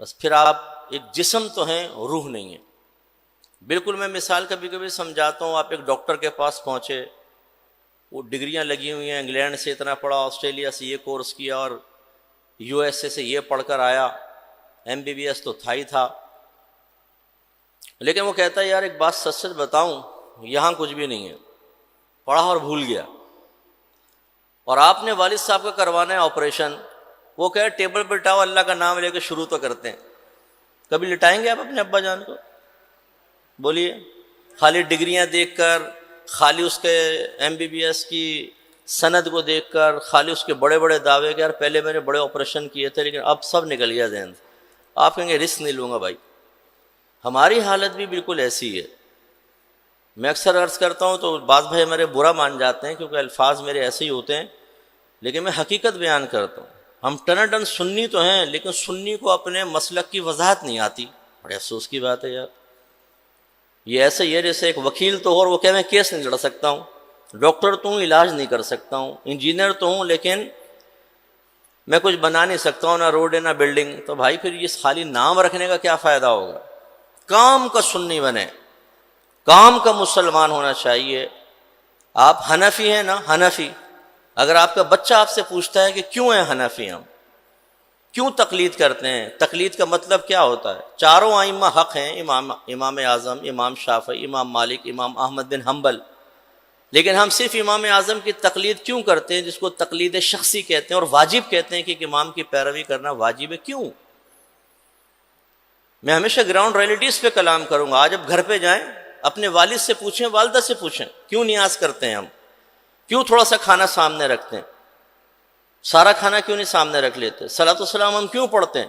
بس پھر آپ ایک جسم تو ہیں، روح نہیں ہے۔ بالکل میں مثال کبھی کبھی سمجھاتا ہوں، آپ ایک ڈاکٹر کے پاس پہنچے، وہ ڈگریاں لگی ہوئی ہیں، انگلینڈ سے اتنا پڑھا، آسٹریلیا سے یہ کورس کیا اور یو ایس اے سے یہ پڑھ کر آیا، ایم بی بی ایس تو تھا ہی تھا، لیکن وہ کہتا ہے یار ایک بات سچ سچ بتاؤں، یہاں کچھ بھی نہیں ہے، پڑھا اور بھول گیا۔ اور آپ نے والد صاحب کا کروانا ہے آپریشن، وہ کہے ٹیبل پہ لٹاؤ، اللہ کا نام لے کے شروع تو کرتے ہیں۔ کبھی لٹائیں گے آپ اپنے ابا جان کو؟ بولیے۔ خالی ڈگریاں دیکھ کر، خالی اس کے ایم بی بی ایس کی سند کو دیکھ کر، خالی اس کے بڑے بڑے دعوے کہ یار پہلے میں نے بڑے آپریشن کیے تھے لیکن اب سب نکل گیا ذہن سے، آپ کہیں گے رسک نہیں لوں گا بھائی۔ ہماری حالت بھی بالکل ایسی ہے۔ میں اکثر عرض کرتا ہوں تو بعض بھائی میرے برا مان جاتے ہیں کیونکہ الفاظ میرے ایسے ہی ہوتے ہیں، لیکن میں حقیقت بیان کرتا ہوں۔ ہم ٹن سنی تو ہیں لیکن سنی کو اپنے مسلک کی وضاحت نہیں آتی، بڑے افسوس کی بات ہے یار۔ یہ ایسے ہی ہے جیسے ایک وکیل تو ہو اور وہ کہ میں کیس نہیں لڑ سکتا ہوں، ڈاکٹر تو ہوں علاج نہیں کر سکتا ہوں، انجینئر تو ہوں لیکن میں کچھ بنا نہیں سکتا ہوں، نہ روڈ ہے نہ بلڈنگ۔ تو بھائی پھر یہ خالی نام رکھنے کا کیا فائدہ ہوگا؟ کام کا سنی بنے، کام کا مسلمان ہونا چاہیے۔ آپ حنفی ہیں نا، حنفی، اگر آپ کا بچہ آپ سے پوچھتا ہے کہ کیوں ہیں حنفی ہم، کیوں تقلید کرتے ہیں، تقلید کا مطلب کیا ہوتا ہے؟ چاروں ائمہ حق ہیں، امام اعظم، امام شافعی، امام مالک، امام احمد بن حنبل، لیکن ہم صرف امام اعظم کی تقلید کیوں کرتے ہیں، جس کو تقلید شخصی کہتے ہیں اور واجب کہتے ہیں کہ ایک امام کی پیروی کرنا واجب ہے؟ کیوں؟ میں ہمیشہ گراؤنڈ ریئلٹیز پہ کلام کروں گا۔ آج اب گھر پہ جائیں، اپنے والد سے پوچھیں، والدہ سے پوچھیں، کیوں نیاز کرتے ہیں ہم؟ کیوں تھوڑا سا کھانا سامنے رکھتے ہیں؟ سارا کھانا کیوں نہیں سامنے رکھ لیتے؟ صلاۃ والسلام ہم کیوں پڑھتے ہیں؟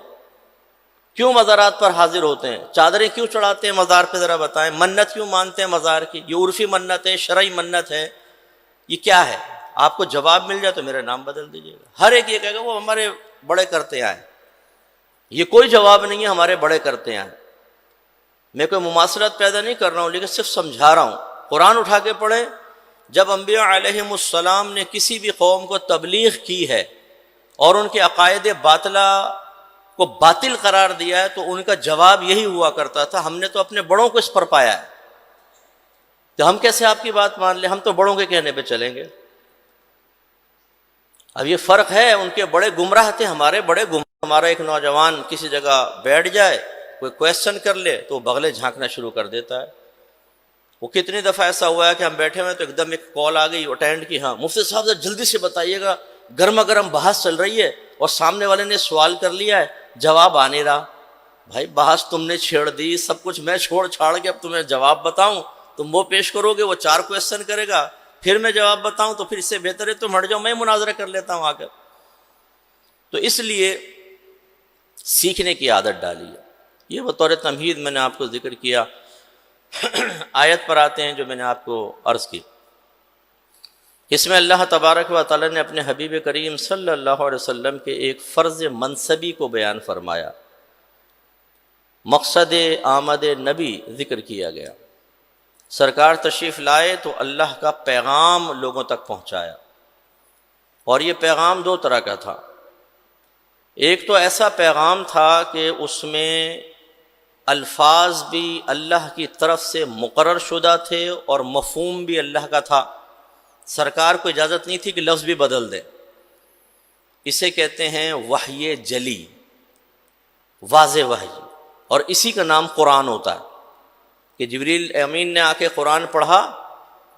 کیوں مزارات پر حاضر ہوتے ہیں؟ چادریں کیوں چڑھاتے ہیں مزار پہ؟ ذرا بتائیں۔ منت کیوں مانتے ہیں مزار کی؟ یہ عرفی منت ہے، شرعی منت ہے، یہ کیا ہے؟ آپ کو جواب مل جائے تو میرا نام بدل دیجیے گا۔ ہر ایک یہ کہے گا وہ ہمارے بڑے کرتے آئے۔ یہ کوئی جواب نہیں ہے ہمارے بڑے کرتے آئے۔ میں کوئی مماثلت پیدا نہیں کر رہا ہوں لیکن صرف سمجھا رہا ہوں۔ قرآن اٹھا کے پڑھیں، جب انبیاء علیہم السلام نے کسی بھی قوم کو تبلیغ کی ہے اور ان کے عقائد باطلہ کو باطل قرار دیا ہے تو ان کا جواب یہی ہوا کرتا تھا، ہم نے تو اپنے بڑوں کو اس پر پایا ہے، تو ہم کیسے آپ کی بات مان لیں؟ ہم تو بڑوں کے کہنے پہ چلیں گے۔ اب یہ فرق ہے، ان کے بڑے گمراہ تھے، ہمارے بڑے گمراہ۔ ہمارا ایک نوجوان کسی جگہ بیٹھ جائے، کوئی کویسچن کر لے تو وہ بغلے جھانکنا شروع کر دیتا ہے۔ وہ کتنی دفعہ ایسا ہوا ہے کہ ہم بیٹھے ہوئے تو ایک دم ایک کال آ گئی، اٹینڈ کی، ہاں مفتی صاحب سے جلدی سے بتائیے گا، گرما گرم بحث چل رہی ہے اور سامنے والے نے سوال کر لیا ہے، جواب آ نہیں رہا۔ بھائی بحث تم نے چھیڑ دی، سب کچھ میں چھوڑ چھاڑ کے اب تمہیں جواب بتاؤں، تم وہ پیش کرو گے، وہ 4 کویسچن کرے گا، پھر میں جواب بتاؤں، تو پھر اس سے بہتر ہے تم ہٹ جاؤ، میں مناظرہ کر لیتا ہوں آ کر۔ تو اس لیے سیکھنے کی عادت ڈالی ہے۔ یہ بطور تمہید میں نے آپ کو ذکر کیا۔ آیت پر آتے ہیں جو میں نے آپ کو عرض کی۔ اس میں اللہ تبارک و تعالی نے اپنے حبیب کریم صلی اللہ علیہ وسلم کے ایک فرض منصبی کو بیان فرمایا، مقصد آمد نبی ذکر کیا گیا۔ سرکار تشریف لائے تو اللہ کا پیغام لوگوں تک پہنچایا، اور یہ پیغام 2 طرح کا تھا۔ ایک تو ایسا پیغام تھا کہ اس میں الفاظ بھی اللہ کی طرف سے مقرر شدہ تھے اور مفہوم بھی اللہ کا تھا، سرکار کو اجازت نہیں تھی کہ لفظ بھی بدل دے۔ اسے کہتے ہیں وحی جلی، واضح وحی، اور اسی کا نام قرآن ہوتا ہے کہ جبریل امین نے آ کے قرآن پڑھا،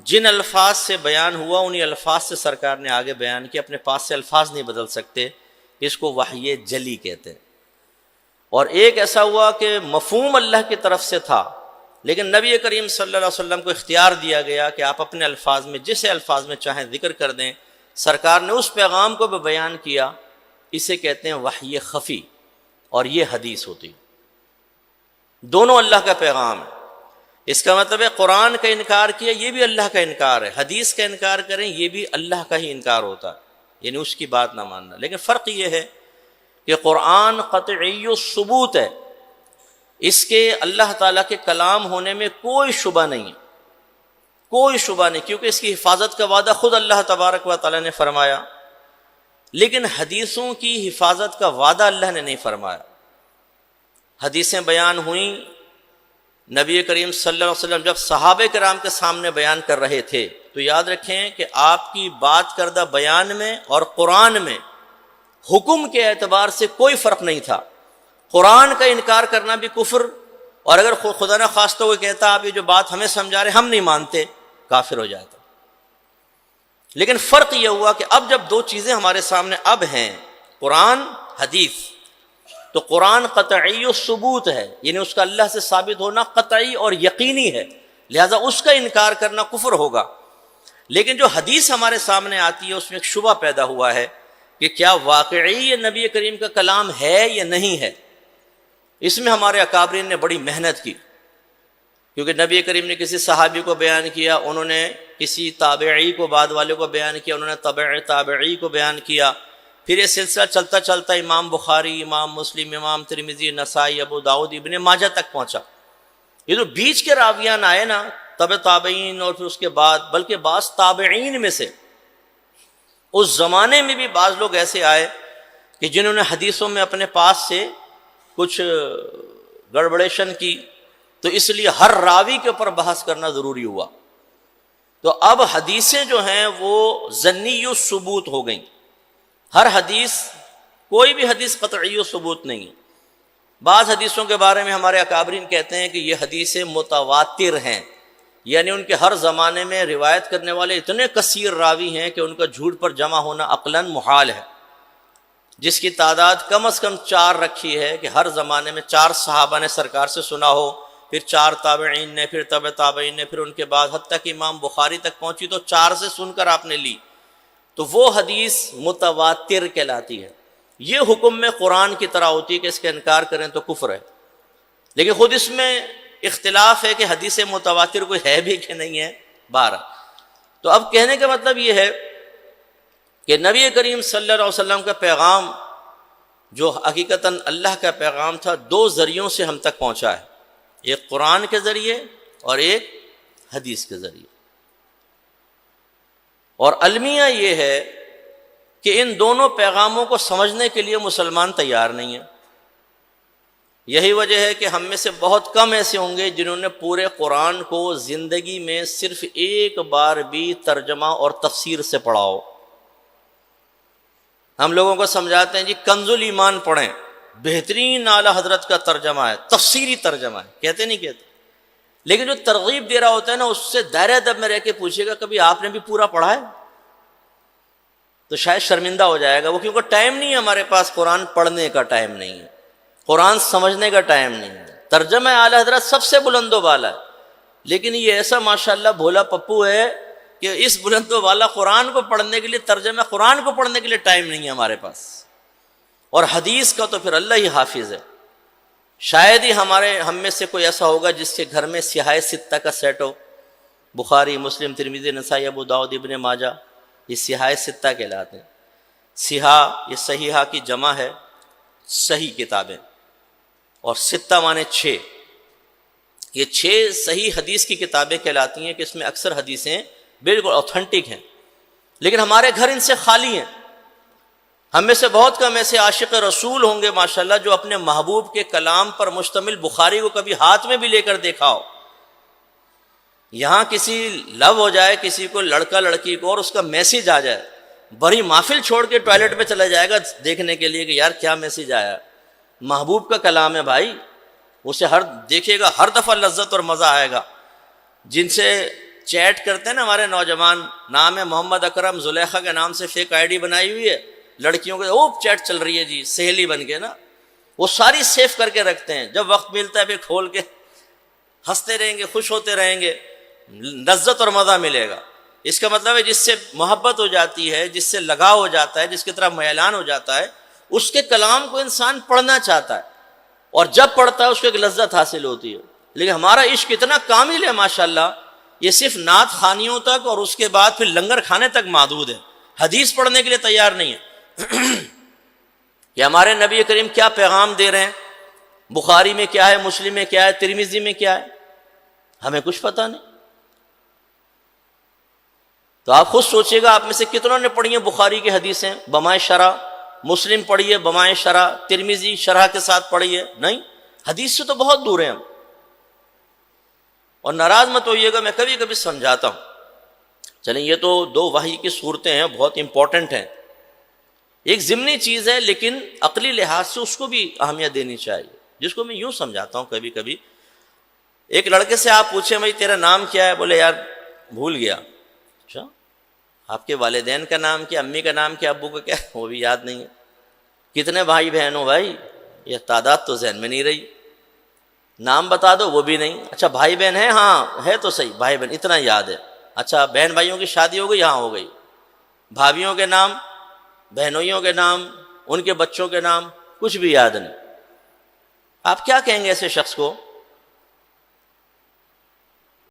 جن الفاظ سے بیان ہوا انہی الفاظ سے سرکار نے آگے بیان کیا، اپنے پاس سے الفاظ نہیں بدل سکتے، اس کو وحی جلی کہتے ہیں۔ اور ایک ایسا ہوا کہ مفہوم اللہ کی طرف سے تھا، لیکن نبی کریم صلی اللہ علیہ وسلم کو اختیار دیا گیا کہ آپ اپنے الفاظ میں جسے الفاظ میں چاہیں ذکر کر دیں۔ سرکار نے اس پیغام کو بھی بیان کیا، اسے کہتے ہیں وحی خفی، اور یہ حدیث ہوتی۔ دونوں اللہ کا پیغام ہے۔ اس کا مطلب ہے قرآن کا انکار کیا، یہ بھی اللہ کا انکار ہے، حدیث کا انکار کریں یہ بھی اللہ کا ہی انکار ہوتا ہے، یعنی اس کی بات نہ ماننا۔ لیکن فرق یہ ہے کہ قرآن قطعی الثبوت ہے، اس کے اللہ تعالیٰ کے کلام ہونے میں کوئی شبہ نہیں ہے، کوئی شبہ نہیں، کیونکہ اس کی حفاظت کا وعدہ خود اللہ تبارک و تعالیٰ نے فرمایا۔ لیکن حدیثوں کی حفاظت کا وعدہ اللہ نے نہیں فرمایا۔ حدیثیں بیان ہوئیں، نبی کریم صلی اللہ علیہ وسلم جب صحابہ کرام کے سامنے بیان کر رہے تھے تو یاد رکھیں کہ آپ کی بات کردہ بیان میں اور قرآن میں حکم کے اعتبار سے کوئی فرق نہیں تھا۔ قرآن کا انکار کرنا بھی کفر، اور اگر خدا نہ خواستہ وہ کہتا آپ یہ جو بات ہمیں سمجھا رہے ہم نہیں مانتے، کافر ہو جاتا۔ لیکن فرق یہ ہوا کہ اب جب دو چیزیں ہمارے سامنے اب ہیں، قرآن حدیث، تو قرآن قطعی و ثبوت ہے، یعنی اس کا اللہ سے ثابت ہونا قطعی اور یقینی ہے، لہذا اس کا انکار کرنا کفر ہوگا۔ لیکن جو حدیث ہمارے سامنے آتی ہے اس میں ایک شبہ پیدا ہوا ہے کہ کیا واقعی یہ نبی کریم کا کلام ہے یا نہیں ہے۔ اس میں ہمارے اکابرین نے بڑی محنت کی، کیونکہ نبی کریم نے کسی صحابی کو بیان کیا، انہوں نے کسی تابعی کو بعد والے کو بیان کیا، انہوں نے تابعی کو بیان کیا، پھر یہ سلسلہ چلتا چلتا امام بخاری، امام مسلم، امام ترمذی، نسائی، ابو داؤد، ابن ماجہ تک پہنچا۔ یہ جو بیچ کے راویان آئے نا، تابعین اور پھر اس کے بعد، بلکہ بعض تابعین میں سے اس زمانے میں بھی بعض لوگ ایسے آئے کہ جنہوں نے حدیثوں میں اپنے پاس سے کچھ گڑبڑیشن کی، تو اس لیے ہر راوی کے اوپر بحث کرنا ضروری ہوا۔ تو اب حدیثیں جو ہیں وہ ظنی و ثبوت ہو گئیں، ہر حدیث، کوئی بھی حدیث قطعی و ثبوت نہیں ہے۔ بعض حدیثوں کے بارے میں ہمارے اکابرین کہتے ہیں کہ یہ حدیثیں متواتر ہیں، یعنی ان کے ہر زمانے میں روایت کرنے والے اتنے کثیر راوی ہیں کہ ان کا جھوٹ پر جمع ہونا عقلاً محال ہے، جس کی تعداد کم از کم 4 رکھی ہے کہ ہر زمانے میں 4 صحابہ نے سرکار سے سنا ہو، پھر 4 تابعین نے، پھر تبع تابعین نے، پھر ان کے بعد حتیٰ کہ امام بخاری تک پہنچی تو 4 سے سن کر آپ نے لی، تو وہ حدیث متواتر کہلاتی ہے۔ یہ حکم میں قرآن کی طرح ہوتی ہے کہ اس کا انکار کریں تو کفر ہے، لیکن خود اس میں اختلاف ہے کہ حدیث متواتر کوئی ہے بھی کہ نہیں ہے 12۔ تو اب کہنے کا مطلب یہ ہے کہ نبی کریم صلی اللہ علیہ وسلم کا پیغام جو حقیقتاً اللہ کا پیغام تھا، 2 ذریعوں سے ہم تک پہنچا ہے، ایک قرآن کے ذریعے اور ایک حدیث کے ذریعے۔ اور المیہ یہ ہے کہ ان دونوں پیغاموں کو سمجھنے کے لیے مسلمان تیار نہیں ہیں۔ یہی وجہ ہے کہ ہم میں سے بہت کم ایسے ہوں گے جنہوں نے پورے قرآن کو زندگی میں صرف ایک بار بھی ترجمہ اور تفسیر سے پڑھا ہو۔ ہم لوگوں کو سمجھاتے ہیں جی کنز الایمان پڑھیں، بہترین اعلیٰ حضرت کا ترجمہ ہے، تفسیری ترجمہ ہے، کہتے نہیں کہتے؟ لیکن جو ترغیب دے رہا ہوتا ہے نا، اس سے دائرہ ادب میں رہ کے پوچھے گا کبھی آپ نے بھی پورا پڑھا ہے؟ تو شاید شرمندہ ہو جائے گا وہ، کیونکہ ٹائم نہیں ہے ہمارے پاس، قرآن پڑھنے کا ٹائم نہیں ہے، قرآن سمجھنے کا ٹائم نہیں ہے۔ ترجمہ اعلیٰ حضرت سب سے بلند و بالا ہے، لیکن یہ ایسا ماشاءاللہ بھولا پپو ہے کہ اس بلند و بالا قرآن کو پڑھنے کے لیے، ترجمہ قرآن کو پڑھنے کے لیے ٹائم نہیں ہے ہمارے پاس۔ اور حدیث کا تو پھر اللہ ہی حافظ ہے۔ شاید ہی ہم میں سے کوئی ایسا ہوگا جس کے گھر میں سیاہ ستہ کا سیٹ ہو، بخاری، مسلم، ترمذی، نسائی، ابو داؤد، ابن ماجہ، یہ سیاہ ستہ کہلاتے ہیں۔ سیاہ یہ صحیحہ کی جمع ہے، صحیح کتابیں، اور ستہ مانے 6، یہ 6 صحیح حدیث کی کتابیں کہلاتی ہیں کہ اس میں اکثر حدیثیں بالکل اوتھینٹک ہیں، لیکن ہمارے گھر ان سے خالی ہیں۔ ہم میں سے بہت کم ایسے عاشق رسول ہوں گے ماشاءاللہ جو اپنے محبوب کے کلام پر مشتمل بخاری کو کبھی ہاتھ میں بھی لے کر دیکھا ہو۔ یہاں کسی لو ہو جائے کسی کو، لڑکا لڑکی کو، اور اس کا میسیج آ جائے، بڑی محفل چھوڑ کے ٹوائلٹ میں چلا جائے گا دیکھنے کے لیے کہ یار کیا میسیج آیا۔ محبوب کا کلام ہے بھائی، اسے دیکھے گا ہر دفعہ لذت اور مزہ آئے گا۔ جن سے چیٹ کرتے ہیں نا ہمارے نوجوان، نام ہے محمد اکرم، زلیخا کے نام سے فیک آئی ڈی بنائی ہوئی ہے، لڑکیوں کے وہ چیٹ چل رہی ہے جی، سہیلی بن کے نا، وہ ساری سیو کر کے رکھتے ہیں، جب وقت ملتا ہے پھر کھول کے ہنستے رہیں گے، خوش ہوتے رہیں گے، لذت اور مزہ ملے گا۔ اس کا مطلب ہے جس سے محبت ہو جاتی ہے، جس سے لگاؤ ہو جاتا ہے، جس کی طرف میلان ہو جاتا ہے، اس کے کلام کو انسان پڑھنا چاہتا ہے، اور جب پڑھتا ہے اس کو ایک لذت حاصل ہوتی ہے۔ لیکن ہمارا عشق اتنا کامل ہے ماشاءاللہ، یہ صرف نعت خوانیوں تک اور اس کے بعد پھر لنگر کھانے تک محدود ہے، حدیث پڑھنے کے لیے تیار نہیں ہے کہ ہمارے نبی کریم کیا پیغام دے رہے ہیں، بخاری میں کیا ہے، مسلم میں کیا ہے، ترمذی میں کیا ہے، ہمیں کچھ پتہ نہیں۔ تو آپ خود سوچئے گا آپ میں سے کتنوں نے پڑھی ہیں بخاری کی حدیثیں بمائے شرح، مسلم پڑھی ہے بمائے شرح، ترمذی شرح کے ساتھ پڑھی ہے؟ نہیں، حدیث سے تو بہت دور ہیں ہم. اور ناراض مت ہوئیے گا، میں کبھی کبھی سمجھاتا ہوں. چلیں یہ تو دو وحی کی صورتیں ہیں، بہت امپورٹنٹ ہیں. ایک ضمنی چیز ہے لیکن عقلی لحاظ سے اس کو بھی اہمیت دینی چاہیے، جس کو میں یوں سمجھاتا ہوں کبھی کبھی. ایک لڑکے سے آپ پوچھیں بھائی تیرا نام کیا ہے، بولے یار بھول گیا. اچھا آپ کے والدین کا نام کیا، امی کا نام کیا، ابو کا کیا، وہ بھی یاد نہیں ہے. کتنے بھائی بہن ہو بھائی، یہ تعداد تو ذہن میں نہیں رہی. نام بتا دو، وہ بھی نہیں. اچھا بھائی بہن ہیں، ہاں ہے تو صحیح، بھائی بہن اتنا یاد ہے. اچھا بہن بھائیوں کی شادی ہو گئی، ہاں ہو گئی. بھابھیوں کے نام، بہنوئیوں کے نام، ان کے بچوں کے نام کچھ بھی یاد نہیں. آپ کیا کہیں گے ایسے شخص کو